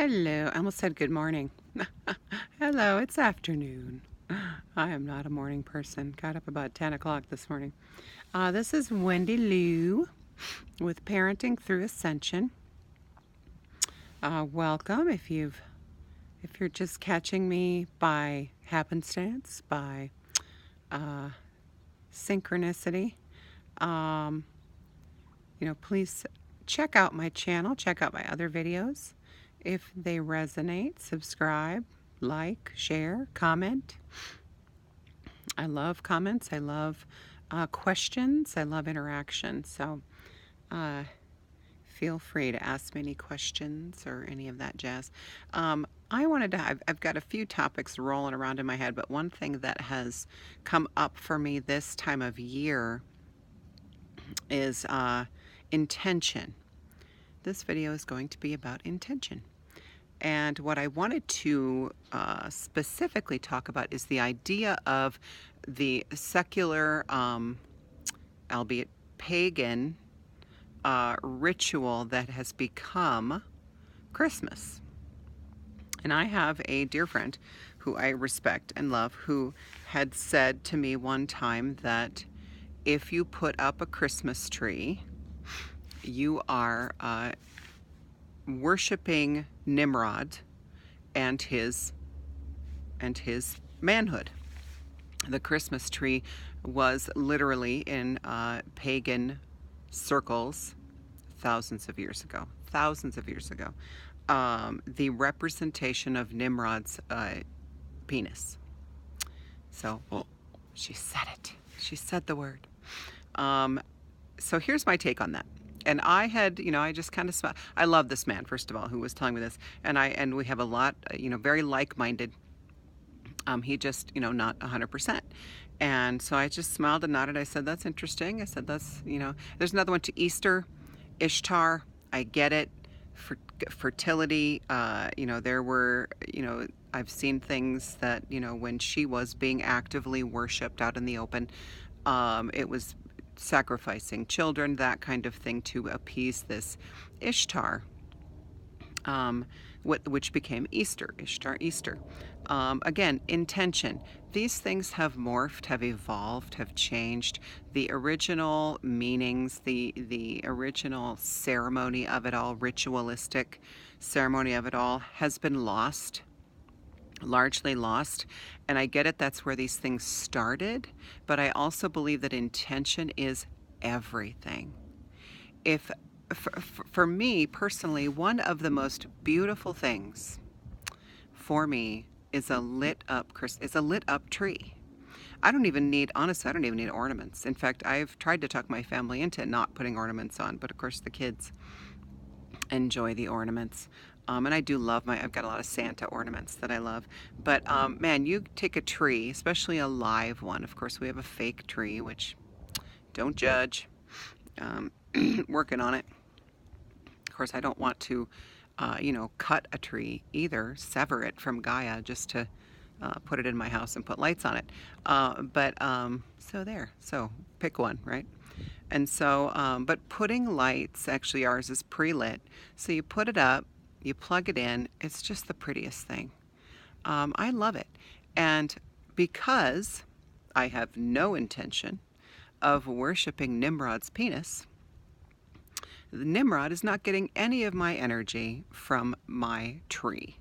Hello. I almost said good morning. Hello, it's afternoon. I am not a morning person. Got up about 10 o'clock this morning. This is Wendy Lou with Parenting Through Ascension. Welcome. If you're just catching me by happenstance, by synchronicity, please check out my channel, check out my other videos. If they resonate, subscribe, like, share, comment. I love comments. I love questions. I love interaction. So feel free to ask me any questions or any of that jazz. I've got a few topics rolling around in my head, but one thing that has come up for me this time of year is intention. This video is going to be about intention. And what I wanted to specifically talk about is the idea of the secular, albeit pagan, ritual that has become Christmas. And I have a dear friend who I respect and love who had said to me one time that if you put up a Christmas tree, you are worshiping Nimrod and his manhood. The Christmas tree was literally in pagan circles thousands of years ago, the representation of Nimrod's penis. So, she said it. She said the word. So here's my take on that. And I had, I just kind of smelled. I love this man, first of all, who was telling me this. And we have a lot, very like-minded. He just, not 100%. And so I just smiled and nodded. I said, that's interesting. I said, that's, there's another one to Easter, Ishtar. I get it. Fertility. There were, I've seen things that, when she was being actively worshipped out in the open, it was sacrificing children, that kind of thing, to appease this Ishtar, which became Easter, Easter. Again, intention. These things have morphed, have evolved, have changed. The original meanings, the original ceremony of it all, ritualistic ceremony of it all, has been lost. Largely lost. And I get it, that's where these things started, but I also believe that intention is everything. For me personally, one of the most beautiful things for me is a lit up tree. I don't even need ornaments. In fact, I've tried to talk my family into not putting ornaments on, but of course the kids enjoy the ornaments. And I do love I've got a lot of Santa ornaments that I love. But man, you take a tree, especially a live one. Of course, we have a fake tree, which don't judge. Working on it. Of course, I don't want to, cut a tree either, sever it from Gaia just to put it in my house and put lights on it. So pick one, right? And so, but putting lights, actually ours is pre-lit. So you put it up, you plug it in, it's just the prettiest thing. I love it. And because I have no intention of worshiping Nimrod's penis, Nimrod is not getting any of my energy from my tree,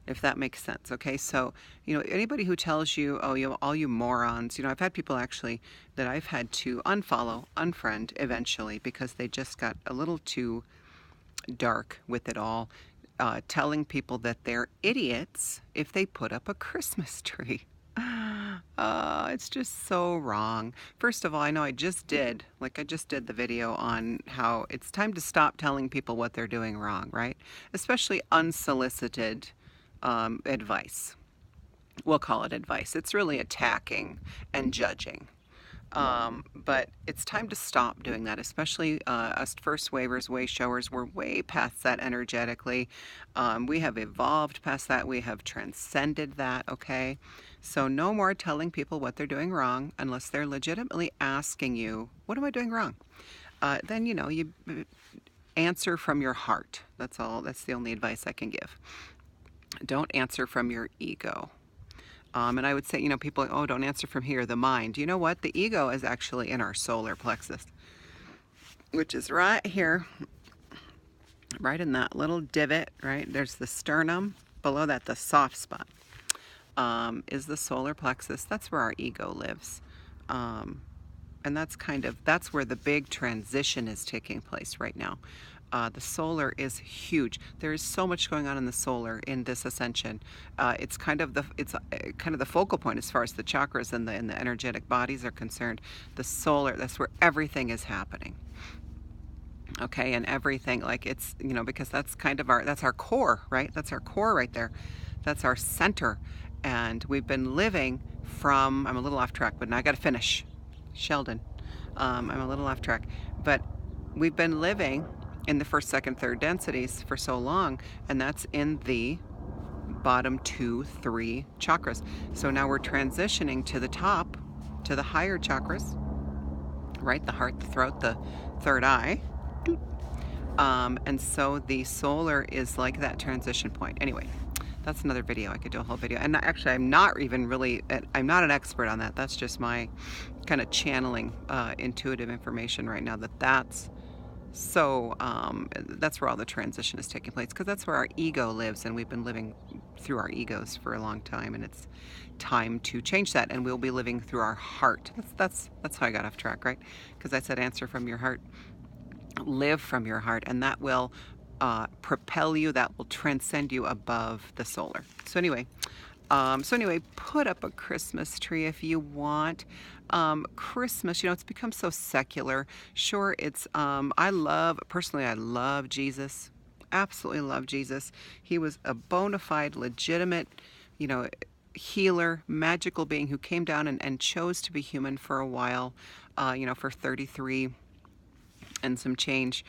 if that makes sense. Okay, so anybody who tells you, oh, all you morons, I've had people actually that I've had to unfriend eventually because they just got a little too dark with it all, telling people that they're idiots if they put up a Christmas tree. It's just so wrong. First of all, I know I just did the video on how it's time to stop telling people what they're doing wrong, right? Especially unsolicited advice. We'll call it advice. It's really attacking and judging. But it's time to stop doing that, especially us first wavers, way showers. We're way past that energetically. We have evolved past that. We have transcended that, okay? So no more telling people what they're doing wrong unless they're legitimately asking you, what am I doing wrong? Then, answer from your heart. That's all. That's the only advice I can give. Don't answer from your ego. And I would say, people, oh, don't answer from here, the mind. You know what? The ego is actually in our solar plexus, which is right here, right in that little divot, right? There's the sternum. Below that, the soft spot, is the solar plexus. That's where our ego lives. And that's where the big transition is taking place right now. The solar is huge. There is so much going on in the solar in this ascension. It's kind of the focal point as far as the chakras and the energetic bodies are concerned. The solar, that's where everything is happening. Okay, and everything, like, it's, because that's our core, right? That's our core right there. That's our center. And we've been living from, I'm a little off track, but now I got to finish. Sheldon, I'm a little off track, but we've been living in the first, second, third densities for so long, and that's in the bottom 2, 3 chakras. So now we're transitioning to the top, to the higher chakras, right? The heart, the throat, the third eye. And so the solar is like that transition point. Anyway, that's another video. I could do a whole video. And actually, I'm not an expert on that. That's just my kind of channeling intuitive information right now, that's where all the transition is taking place, because that's where our ego lives, and we've been living through our egos for a long time, and it's time to change that, and we'll be living through our heart. That's how I got off track, right? Because I said answer from your heart, live from your heart, and that will propel you, that will transcend you above the solar. So anyway, put up a Christmas tree if you want. Christmas, it's become so secular. Sure, it's, I love Jesus. Absolutely love Jesus. He was a bona fide, legitimate, healer, magical being who came down and chose to be human for a while, for 33 and some change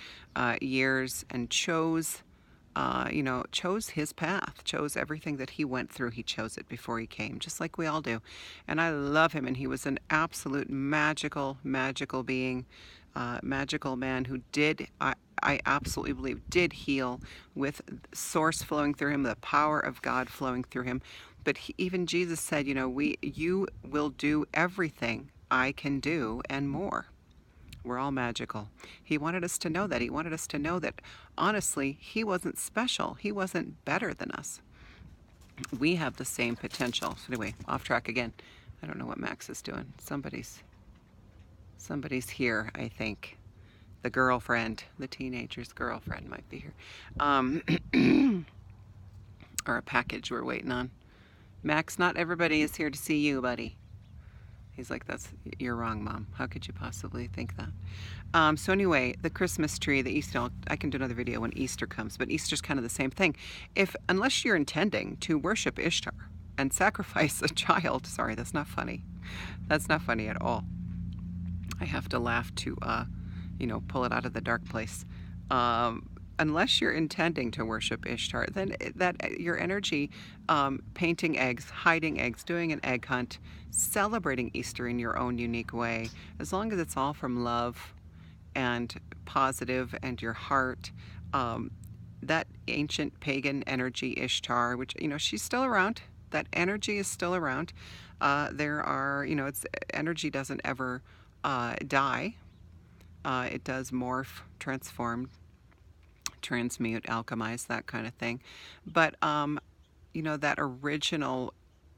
years, and chose his path, chose everything that he went through. He chose it before he came, just like we all do. And I love him, and he was an absolute magical being, magical man who I absolutely believe did heal, with source flowing through him, the power of God flowing through him. But even Jesus said, you will do everything I can do and more. We're all magical. He wanted us to know that. He wanted us to know that, honestly, he wasn't special. He wasn't better than us. We have the same potential. So anyway, off track again. I don't know what Max is doing. Somebody's here, I think. The girlfriend, the teenager's girlfriend might be here. Or a package we're waiting on. Max, not everybody is here to see you, buddy. He's like, you're wrong, Mom. How could you possibly think that? So anyway, the Christmas tree, the Easter, I can do another video when Easter comes, but Easter's kind of the same thing. Unless you're intending to worship Ishtar and sacrifice a child, sorry, that's not funny. That's not funny at all. I have to laugh to, pull it out of the dark place. Unless you're intending to worship Ishtar, then your energy, painting eggs, hiding eggs, doing an egg hunt, celebrating Easter in your own unique way, as long as it's all from love and positive and your heart, that ancient pagan energy Ishtar, which, she's still around. That energy is still around. Energy doesn't ever die. It does morph, transform, transmute, alchemize, that kind of thing. But, that original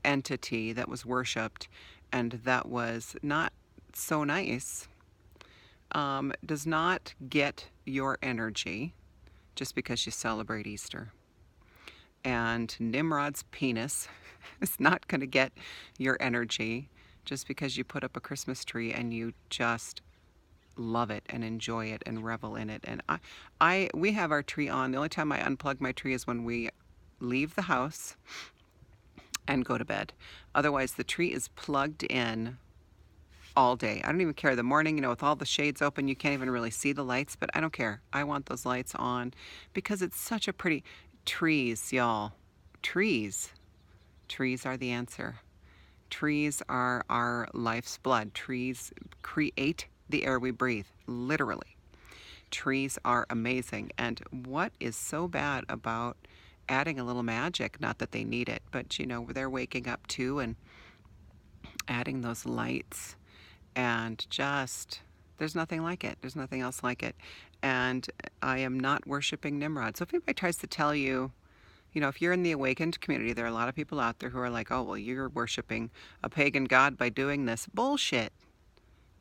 entity that was worshipped and that was not so nice, does not get your energy just because you celebrate Easter. And Nimrod's penis is not going to get your energy just because you put up a Christmas tree and you just love it and enjoy it and revel in it. And we have our tree on. The only time I unplug my tree is when we leave the house and go to bed. Otherwise, the tree is plugged in all day. I don't even care. The morning, with all the shades open, you can't even really see the lights, but I don't care. I want those lights on because it's such a pretty... Trees, y'all. Trees. Trees are the answer. Trees are our life's blood. Trees create the air we breathe, literally. Trees are amazing. And what is so bad about adding a little magic? Not that they need it, but they're waking up too and adding those lights, and just, there's nothing like it. There's nothing else like it. And I am not worshiping Nimrod. So if anybody tries to tell you, if you're in the awakened community, there are a lot of people out there who are like, oh, well, you're worshiping a pagan god by doing this. Bullshit.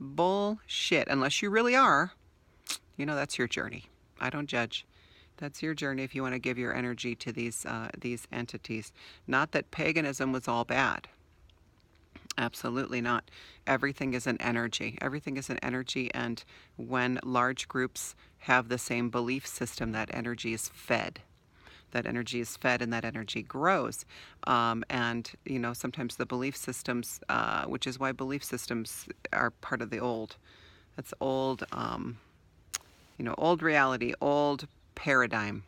Bullshit. Unless you really are, that's your journey. I don't judge. That's your journey if you want to give your energy to these entities. Not that paganism was all bad. Absolutely not. Everything is an energy. Everything is an energy, and when large groups have the same belief system, that energy is fed. That energy is fed, and that energy grows. And sometimes the belief systems, which is why belief systems are part of the old. That's old. Old reality, old paradigm.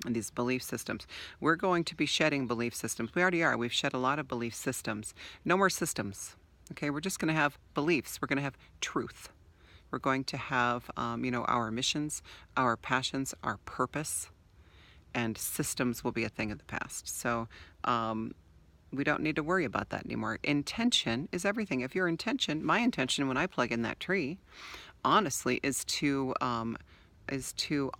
And these belief systems. We're going to be shedding belief systems. We already are. We've shed a lot of belief systems. No more systems. Okay, we're just going to have beliefs. We're going to have truth. We're going to have, our missions, our passions, our purpose, and systems will be a thing of the past. So we don't need to worry about that anymore. Intention is everything. If your intention, my intention when I plug in that tree, honestly, is to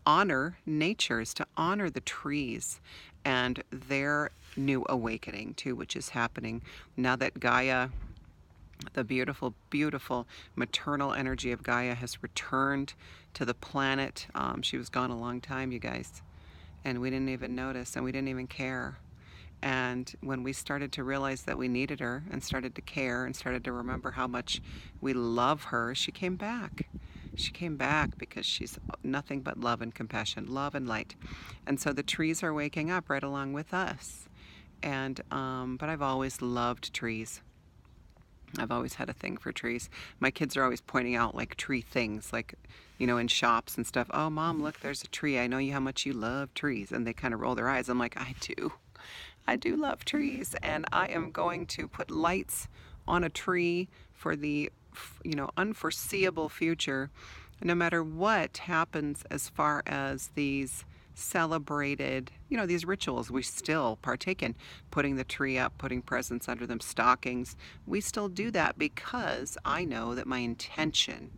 honor nature, is to honor the trees and their new awakening too, which is happening now that Gaia, the beautiful, beautiful maternal energy of Gaia, has returned to the planet. She was gone a long time, you guys, and we didn't even notice, and we didn't even care. And when we started to realize that we needed her and started to care and started to remember how much we love her, she came back. She came back because she's nothing but love and compassion, love and light. And so the trees are waking up right along with us. And but I've always loved trees. I've always had a thing for trees. My kids are always pointing out like tree things, like, in shops and stuff. Oh, Mom, look, there's a tree. I know how much you love trees. And they kind of roll their eyes. I'm like, I do. I do love trees. And I am going to put lights on a tree for the unforeseeable future, no matter what happens as far as these celebrated, these rituals we still partake in, putting the tree up, putting presents under them, stockings. We still do that because I know that my intention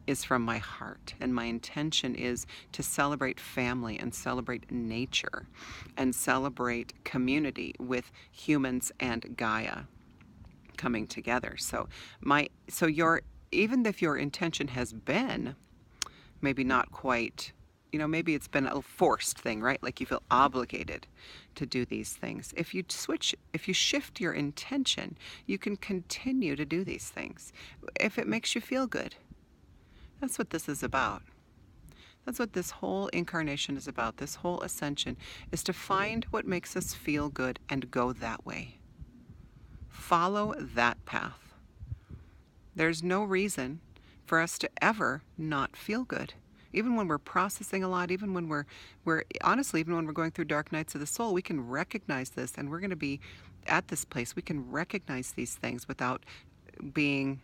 is from my heart, and my intention is to celebrate family and celebrate nature and celebrate community with humans and Gaia coming together. So even if your intention has been maybe not quite, maybe it's been a forced thing, right? Like you feel obligated to do these things. If you shift your intention, you can continue to do these things if it makes you feel good. That's what this is about. That's what this whole incarnation is about. This whole ascension is to find what makes us feel good and go that way. Follow that path. There's no reason for us to ever not feel good. Even when we're processing a lot, even when we're honestly, even when we're going through dark nights of the soul, we can recognize this, and we're going to be at this place. We can recognize these things without being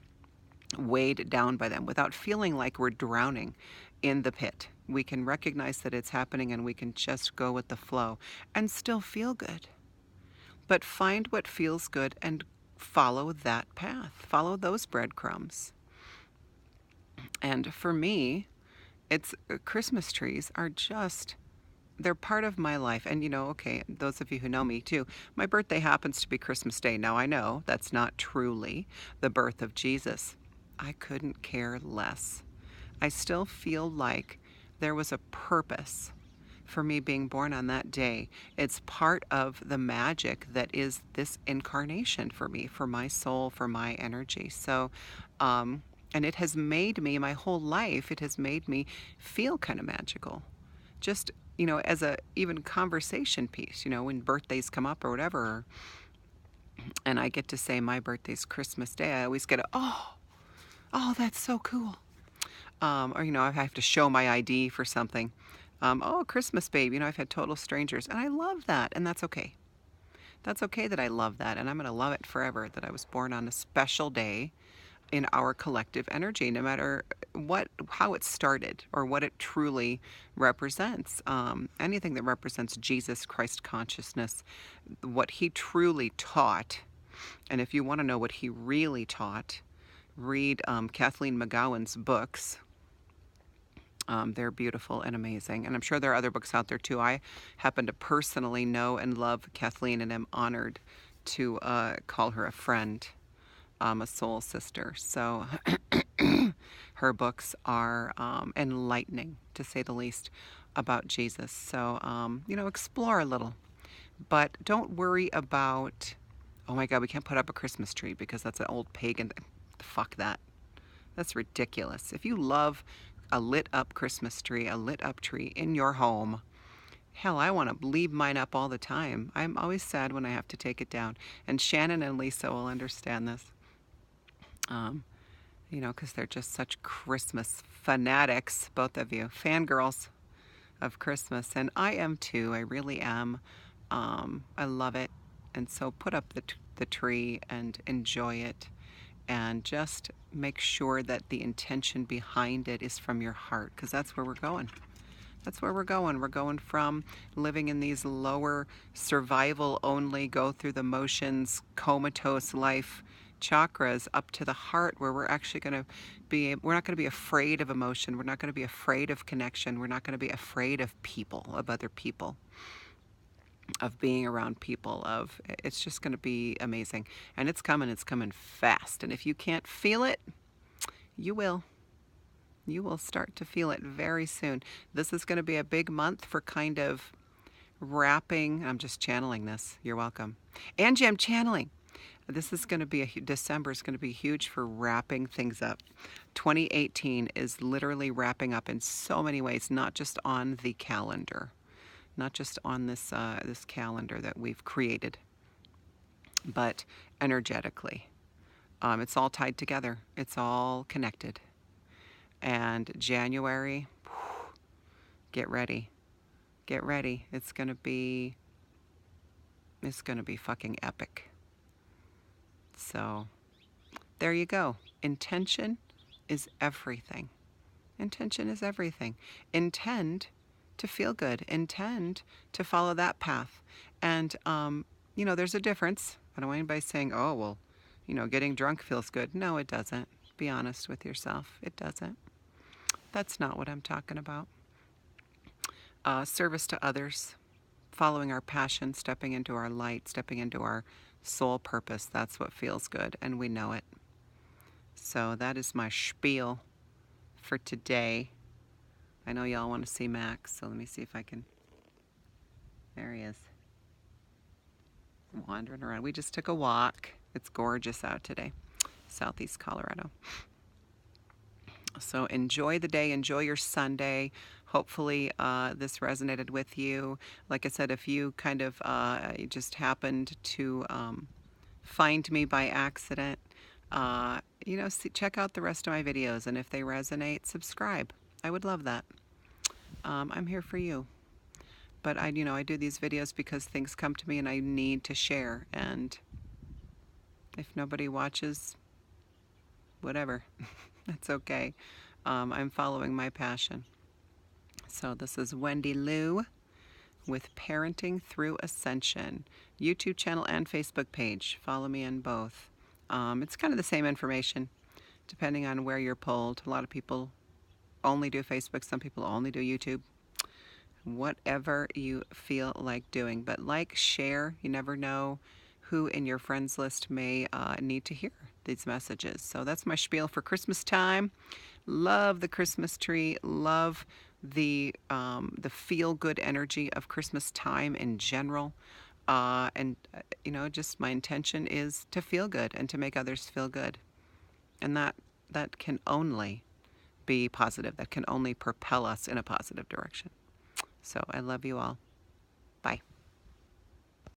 weighed down by them, without feeling like we're drowning in the pit. We can recognize that it's happening, and we can just go with the flow and still feel good. But find what feels good and follow that path. Follow those breadcrumbs. And for me, it's Christmas trees are just, they're part of my life. And okay, those of you who know me too, my birthday happens to be Christmas Day. Now I know that's not truly the birth of Jesus. I couldn't care less. I still feel like there was a purpose for me being born on that day. It's part of the magic that is this incarnation for me, for my soul, for my energy. So, and it has made me, my whole life, it has made me feel kind of magical. Just, as a even conversation piece, when birthdays come up or whatever, and I get to say my birthday's Christmas Day, I always get oh, that's so cool. Or, I have to show my ID for something. Oh, Christmas babe, I've had total strangers, and I love that, and that's okay. That's okay that I love that, and I'm going to love it forever, that I was born on a special day in our collective energy, no matter how it started or what it truly represents. Anything that represents Jesus Christ consciousness, what he truly taught. And if you want to know what he really taught, read Kathleen McGowan's books. They're beautiful and amazing. And I'm sure there are other books out there too. I happen to personally know and love Kathleen and am honored to call her a friend, a soul sister. So her books are enlightening, to say the least, about Jesus. So, explore a little. But don't worry about, oh my God, we can't put up a Christmas tree because that's an old pagan. Fuck that. That's ridiculous. If you love a lit up Christmas tree, a lit up tree in your home, hell, I want to leave mine up all the time. I'm always sad when I have to take it down. And Shannon and Lisa will understand this. Because they're just such Christmas fanatics, both of you, fangirls of Christmas. And I am too. I really am. I love it. And so put up the tree and enjoy it. And just make sure that the intention behind it is from your heart, because that's where we're going. That's where we're going. We're going from living in these lower survival only, go through the motions, comatose life chakras up to the heart, where we're actually going to we're not going to be afraid of emotion. We're not going to be afraid of connection. We're not going to be afraid of people, of other people, of being around people, it's just going to be amazing. And it's coming fast. And if you can't feel it, you will. You will start to feel it very soon. This is going to be a big month for kind of wrapping. I'm just channeling this. You're welcome. Angie, I'm channeling. This is going to be December is going to be huge for wrapping things up. 2018 is literally wrapping up in so many ways, not just on the calendar. Not just on this this calendar that we've created, but energetically. It's all tied together. It's all connected. And January, get ready. Get ready. It's gonna be fucking epic. So there you go. Intention is everything. Intention is everything. Intend to feel good. Intend to follow that path. And, there's a difference. I don't want anybody saying, oh, well, getting drunk feels good. No, it doesn't. Be honest with yourself. It doesn't. That's not what I'm talking about. Service to others, following our passion, stepping into our light, stepping into our soul purpose. That's what feels good, and we know it. So that is my spiel for today. I know y'all want to see Max, so let me see if I can. There he is. Wandering around. We just took a walk. It's gorgeous out today. Southeast Colorado. So enjoy the day. Enjoy your Sunday. Hopefully this resonated with you. Like I said, if you kind of you just happened to find me by accident, check out the rest of my videos. And if they resonate, subscribe. I would love that. I'm here for you. But I do these videos because things come to me and I need to share. And if nobody watches, whatever, that's okay. I'm following my passion. So this is Wendy Lou with Parenting Through Ascension, YouTube channel and Facebook page. Follow me on both. It's kind of the same information, depending on where you're pulled. A lot of people only do Facebook. Some people only do YouTube. Whatever you feel like doing. But like, share. You never know who in your friends list may need to hear these messages. So that's my spiel for Christmas time. Love the Christmas tree. Love the feel-good energy of Christmas time in general. Just my intention is to feel good and to make others feel good. And that can only be positive. That can only propel us in a positive direction. So I love you all.